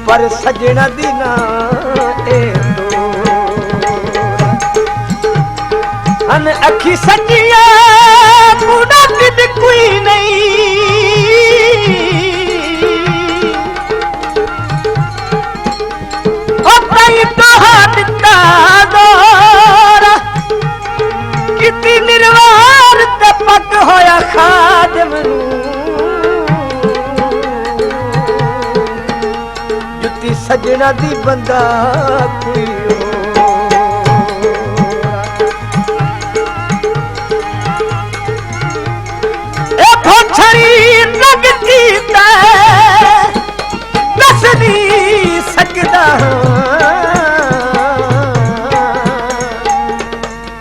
पर सजना दीना ए तो अन अखी सजिया बूढ़ा दिल कोई नहीं ओ कई तो हाथ दौरा कितनी निर्वार ते पक होया खादम जुती सजना दी बंदा कोई दस नहीं सकदा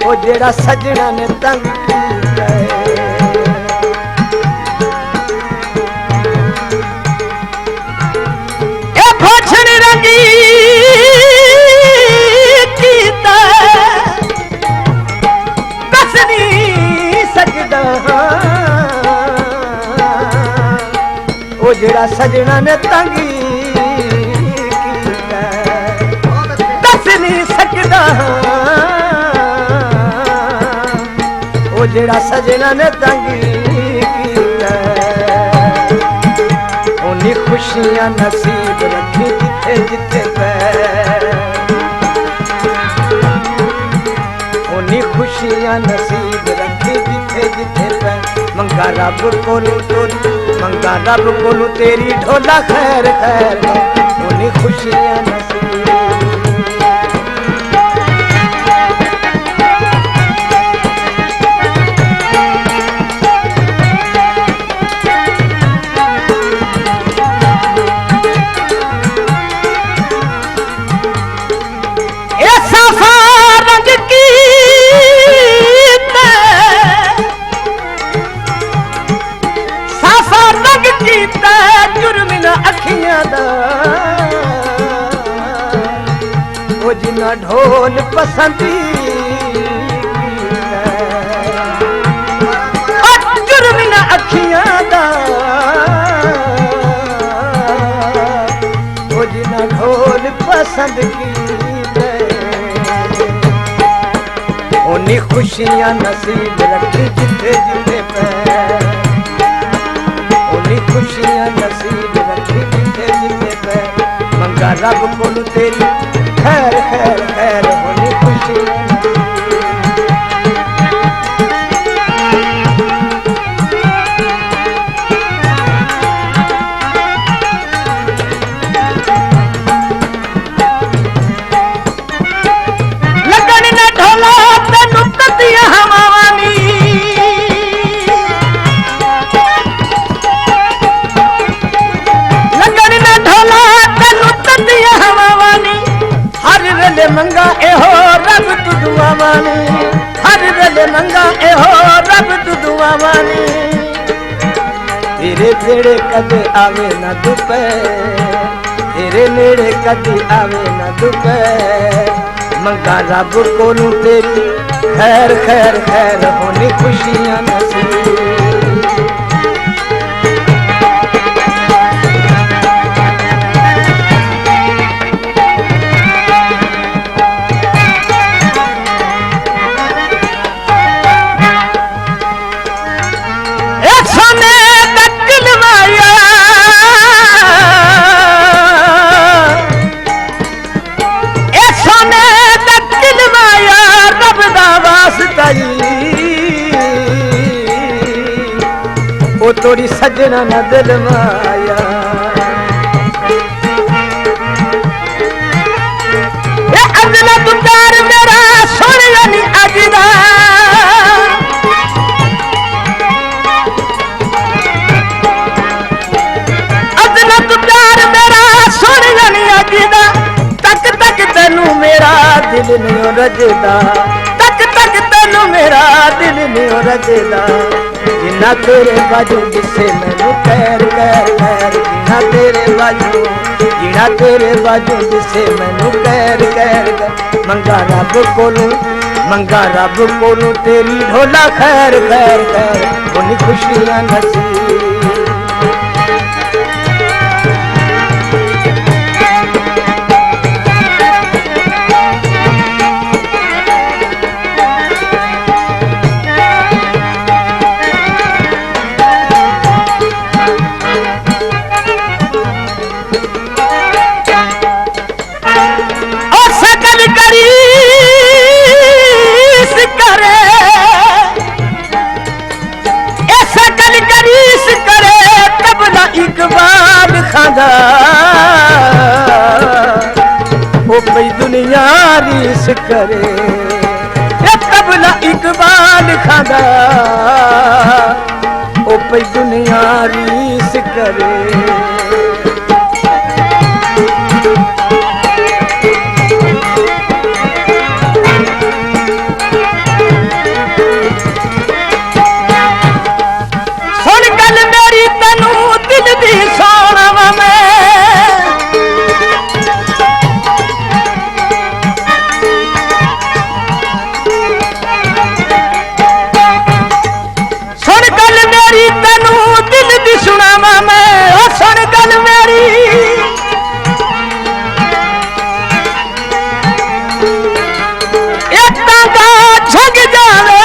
ओ जेड़ा सजना ने तंग कीता ए भोछड़ रंगी कीता दस नहीं सकदा ओ जेड़ा सजना ने तंगी कीता दस नहीं सकदा ओ जेड़ा सजना ने तंगी कीता उन्हीं खुशियां नसीब रखी जिथे जिथे पै उन्हीं खुशियां नसीब रखी जिथे जिथे पै मंगा रब कोलू तोरी मंगा रब कोलू तेरी ढोला खैर खैर उन्हीं खुशियां नसीब वो जिना ढोल पसंदी जुर्मिना अखियां दा वो जिना ढोल पसंद की उन्हीं खुशियां नसीब रखी जिथे जिथे पै उन्हीं खुशियां नसीब रखी जिथे जिथे पै मंगा रब कोलू तेरी खैर खैर खैर होनी खुशी लगन न ढोला तेनू तदिया हवानी लगन न ढोला तेनू तदिया हवानी हर वेले मंगा एहो रब तू दुआ मानी हर वेले मंगा एहो रब तू दुआ मानी तेरे नेड़े कदे आवे ना दुपे तेरे नेड़े कदे आवे ना दुपे मंगा रब कोलू तेरी खैर खैर खैर होनी खुशियां नसीब ओ तोरी सजना न दिल माया ए अजला तुकार मेरा सोनिया नी अजदा अजला तुकार मेरा सोनिया नी अजदा तक तक तेनू मेरा दिल नहीं रजदा तक तक तेनू मेरा दिल नहीं रजदा जिन्ना तेरे बाजू जिसे मैनू कैर कैर कैर जिन्ना तेरे बाजू जिन्ना तेरे बाजू जिसे मैनू कैर कैर कैर मंगा रब कोलू तेरी ढोला खैर खैर खैर उन्हीं खुशियां नसीब और सकल करीस करे, ए सकल करीस करे तब ना इकबाल खादा ओ पई दुनिया रीस करे, ए तब ना इकबाल खादा ओ पई दुनिया रीस करे। सुन गल मेरी तनू दिल दी सोना में, सुन गल मेरी तनू दिल दी सुनावा मैं, ओ सुन गल मेरी तांगा झग जावे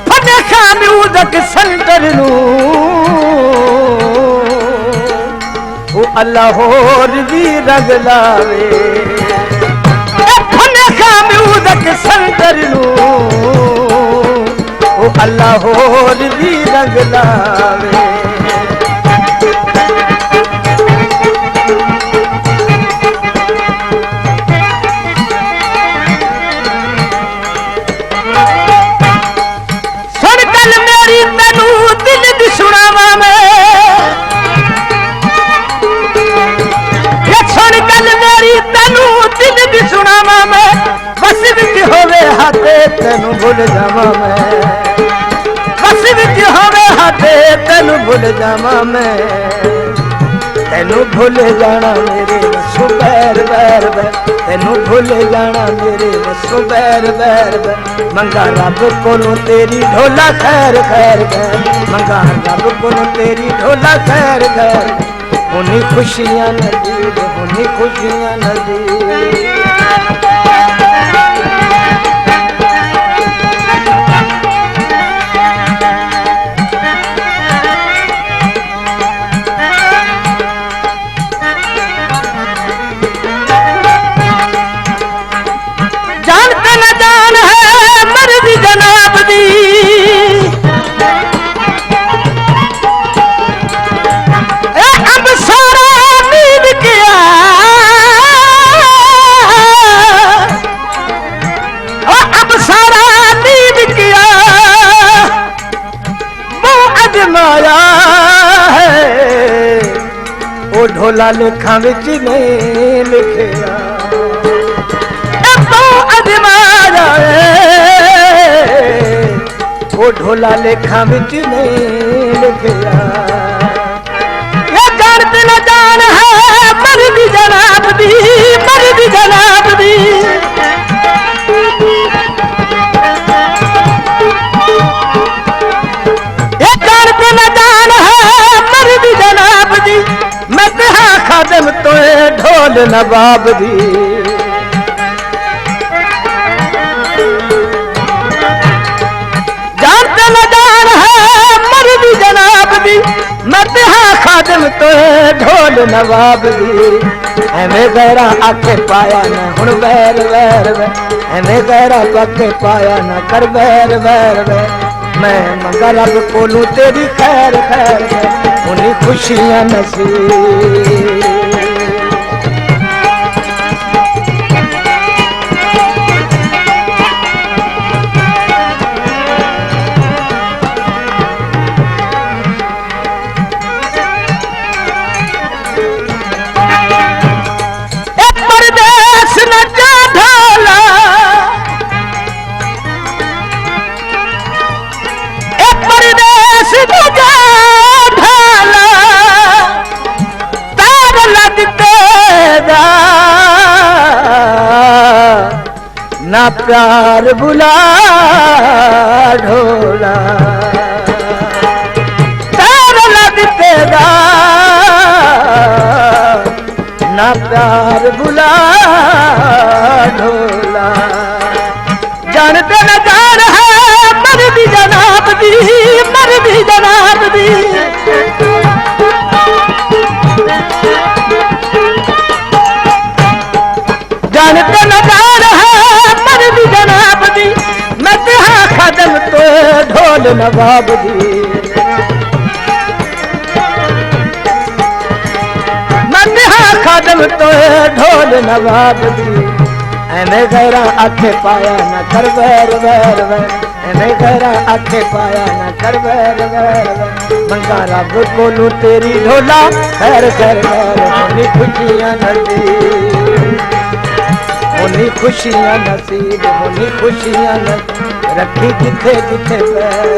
फटे म्यूजिक सेंटर नू ओ अल्लाह होर भी रंग लावे, फटे म्यूजिक सेंटर नू ओ अल्लाह होर भी रंग लावे। सुन गल मेरी तनू दिल दी सुनावा मैं, सुन गल मेरी तनू दिल दी सुनावा मैं, बस विच होवे हाथे तैनू भुल जावा मैं, बस विच होवे हाथे तैनू भुल जावा मैं, तैनू भुल जाना मेरे वसों बैर बैर बैर, तैनू भुल जाना मेरे वसों बैर बैर बैर, मंगा रब कोलों तेरी ढोला खैर खैर खैर, मंगा रब कोलों तेरी ढोला खैर खैर, उन्हीं खुशियां नज़ीर उन्हीं खुशियां नज़ीर। जानते न जान है मर्जी जनाब दी, ए अब सारा नींद किया, अब सारा नींद किया वो अजमाया है, वो ढोला लेखा विच नहीं लिखिया, वो ढोला लेखा विच नहीं लिखिया। ये जानते न जान है मर्जी जनाब दी, मर्जी जनाब दी, ये जानते न जान है मर्जी जनाब दी, मैं कहा खादम तो ढोल नवाब दी, जानते न जान है मर्जी जनाब दी, मैं तिहा खादम तो ढोल नवाब दी, एवें गैरा आके पाया न हुण वैर वैर वैर, एवें गैरा आके पाया न कर वैर वैर वैर, मैं मंगा रब कोलू तेरी खैर खैर खैर, उन्हीं खुशियां नसीब। ना प्यार बुला ढोला तार लगते दा, ना प्यार बुला ढोला, जानते न जान है मर्जी जनाब दी, मर्जी जनाब दी। नवाब दी मंदिहा खादम तो ढोल नवाब दी एमें गैरा आखे पाया न कर वैर वैर वैर एमें गैरा आखे पाया न कर वैर वैर मंगा रब कोलू तेरी ढोला खैर खैर खैर होनी खुशियां नसीब होनी खुशियां नसीब होनी खुशियां नसीब रखी जिथे जिथे पैर